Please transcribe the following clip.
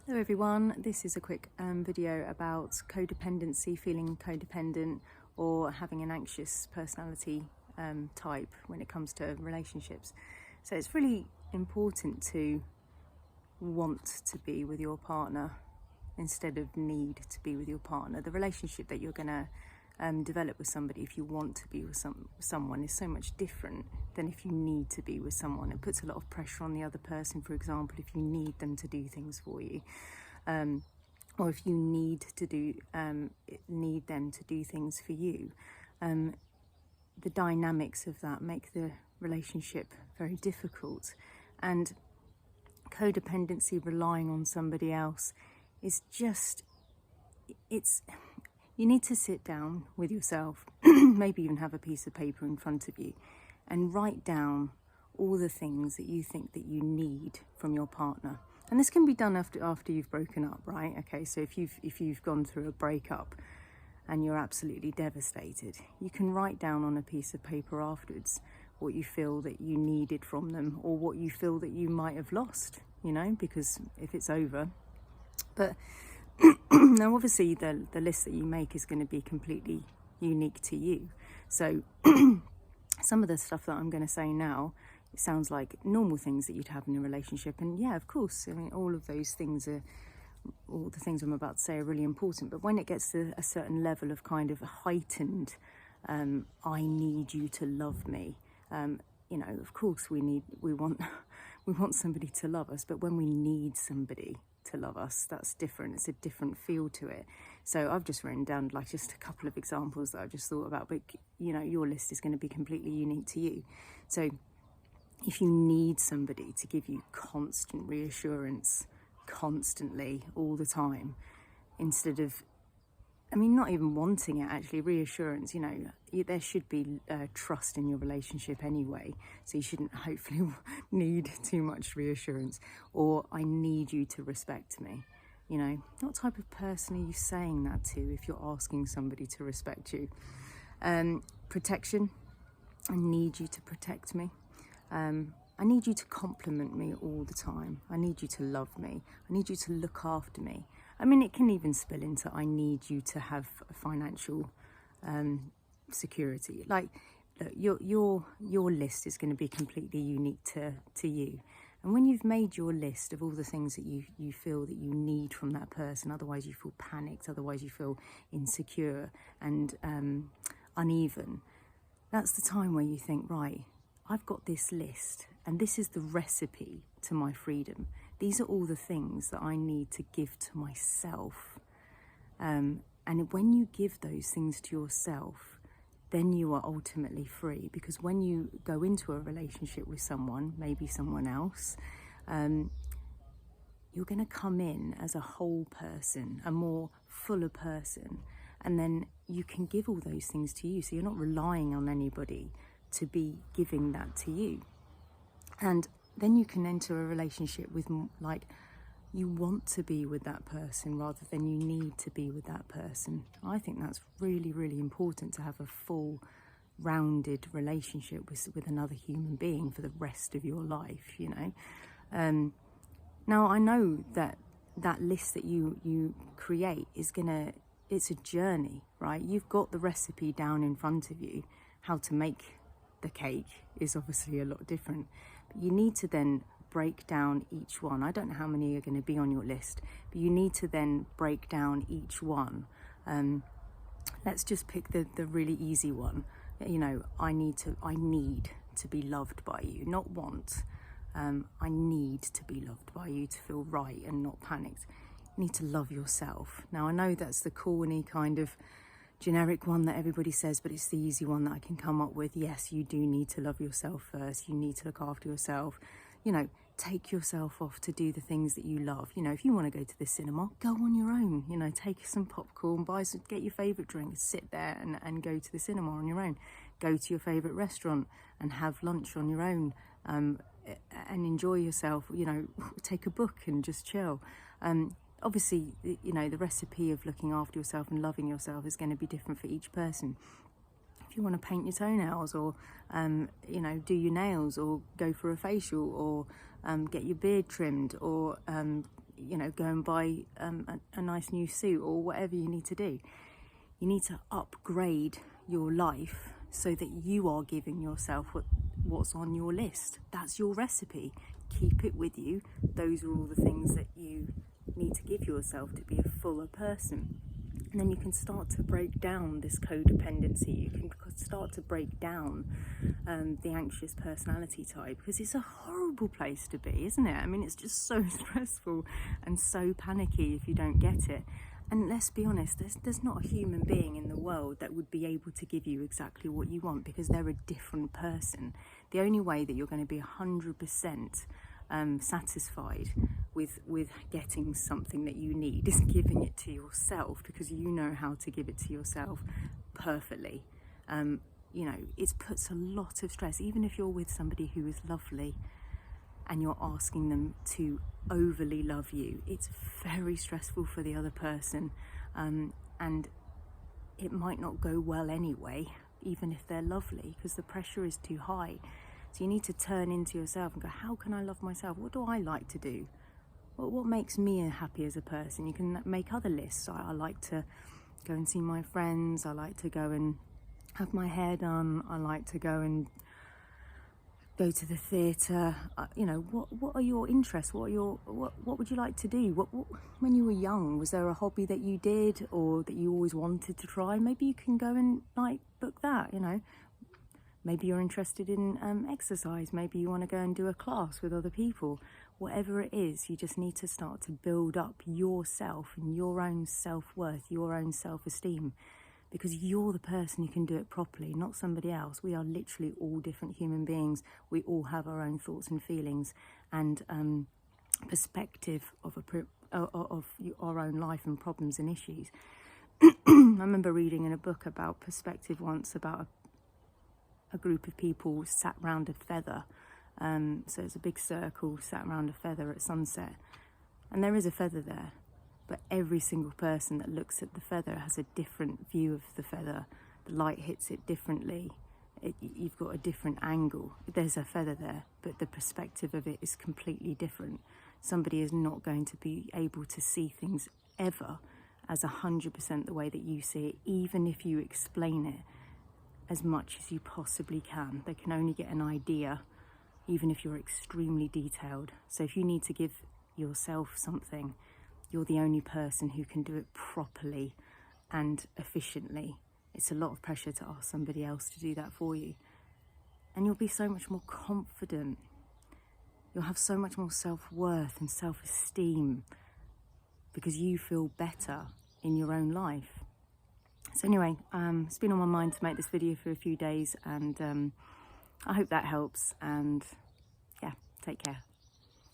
Hello everyone, this is a quick video about codependency, feeling codependent or having an anxious personality type when it comes to relationships. So it's really important to want to be with your partner instead of need to be with your partner. The relationship that you're going to develop with somebody, if you want to be with someone, is so much different than if you need to be with someone. It puts a lot of pressure on the other person, for example, if you need them to do things for you, or if you need them to do things for you. The dynamics of that make the relationship very difficult, and codependency, relying on somebody else, is just, you need to sit down with yourself, maybe even have a piece of paper in front of you, and write down all the things that you think that you need from your partner. And this can be done after you've broken up, right? Okay, so if you've gone through a breakup and you're absolutely devastated, you can write down on a piece of paper afterwards what you feel that you needed from them, or what you feel that you might have lost, because if it's over. But now obviously the list that you make is going to be completely unique to you. So some of the stuff that I'm going to say now, it sounds like normal things that you'd have in a relationship. And yeah, of course, I mean, all the things I'm about to say are really important. But when it gets to a certain level of kind of heightened, I need you to love me, of course we want somebody to love us, but when we need somebody to love us, that's different. It's a different feel to it. So I've just written down just a couple of examples that I've just thought about, but your list is going to be completely unique to you. So if you need somebody to give you constant reassurance, constantly, all the time, instead of, not even wanting it, actually, reassurance, there should be trust in your relationship anyway, so you shouldn't hopefully need too much reassurance. Or, I need you to respect me. What type of person are you saying that to if you're asking somebody to respect you? Protection, I need you to protect me. I need you to compliment me all the time. I need you to love me. I need you to look after me. It can even spill into, I need you to have financial security. Like, look, your list is going to be completely unique to you. And when you've made your list of all the things that you feel that you need from that person, otherwise you feel panicked, otherwise you feel insecure and uneven, that's the time where you think, right, I've got this list, and this is the recipe to my freedom. These are all the things that I need to give to myself. And when you give those things to yourself, then you are ultimately free. Because when you go into a relationship with someone, maybe someone else, you're going to come in as a whole person, a more fuller person. And then you can give all those things to you. So you're not relying on anybody to be giving that to you. And then you can enter a relationship with, you want to be with that person rather than you need to be with that person. I think that's really, really important, to have a full rounded relationship with another human being for the rest of your life, Now I know that list that you create it's a journey, right? You've got the recipe down in front of you. How to make the cake is obviously a lot different, but you need to then break down each one. I don't know how many are going to be on your list, but you need to then break down each one. Let's just pick the really easy one. I need to be loved by you, not want. I need to be loved by you to feel right and not panicked. You need to love yourself. Now I know that's the corny kind of generic one that everybody says, but it's the easy one that I can come up with. Yes, you do need to love yourself first. You need to look after yourself. Take yourself off to do the things that you love. If you want to go to the cinema, go on your own. Take some popcorn, get your favourite drink, sit there and go to the cinema on your own. Go to your favourite restaurant and have lunch on your own, and enjoy yourself. Take a book and just chill. Obviously, the recipe of looking after yourself and loving yourself is going to be different for each person. If you want to paint your toenails, or do your nails, or go for a facial, or get your beard trimmed, or you know, go and buy a nice new suit or whatever you need to do. You need to upgrade your life so that you are giving yourself what's on your list. That's your recipe. Keep it with you. Those are all the things that you need to give yourself to be a fuller person. And then you can start to break down this codependency. You can start to break down the anxious personality type, because it's a horrible place to be, isn't it? I mean, it's just so stressful and so panicky if you don't get it. And let's be honest, there's not a human being in the world that would be able to give you exactly what you want, because they're a different person. The only way that you're going to be 100% satisfied with getting something that you need is giving it to yourself, because you know how to give it to yourself perfectly. You know, it puts a lot of stress, even if you're with somebody who is lovely and you're asking them to overly love you. It's very stressful for the other person, and it might not go well anyway, even if they're lovely, because the pressure is too high. So you need to turn into yourself and go, how can I love myself? What do I like to do? What makes me happy as a person? You can make other lists. I like to go and see my friends. I like to go and have my hair done. I like to go to the theatre. You know, what are your interests? What would you like to do? When you were young, was there a hobby that you did or that you always wanted to try? Maybe you can go and like book that, you know. Maybe you're interested in exercise. Maybe you want to go and do a class with other people. Whatever it is, you just need to start to build up yourself and your own self-worth, your own self-esteem, because you're the person who can do it properly, not somebody else. We are literally all different human beings. We all have our own thoughts and feelings and perspective of our own life and problems and issues. I remember reading in a book about perspective once, about a group of people sat round a feather. So it's a big circle sat around a feather at sunset, and there is a feather there, but every single person that looks at the feather has a different view of the feather. The light hits it differently. You've got a different angle. There's a feather there, but the perspective of it is completely different. Somebody is not going to be able to see things ever as 100% the way that you see it, even if you explain it as much as you possibly can. They can only get an idea, even if you're extremely detailed. So if you need to give yourself something, you're the only person who can do it properly and efficiently. It's a lot of pressure to ask somebody else to do that for you. And you'll be so much more confident. You'll have so much more self-worth and self-esteem because you feel better in your own life. So anyway, it's been on my mind to make this video for a few days, and I hope that helps, and yeah, take care.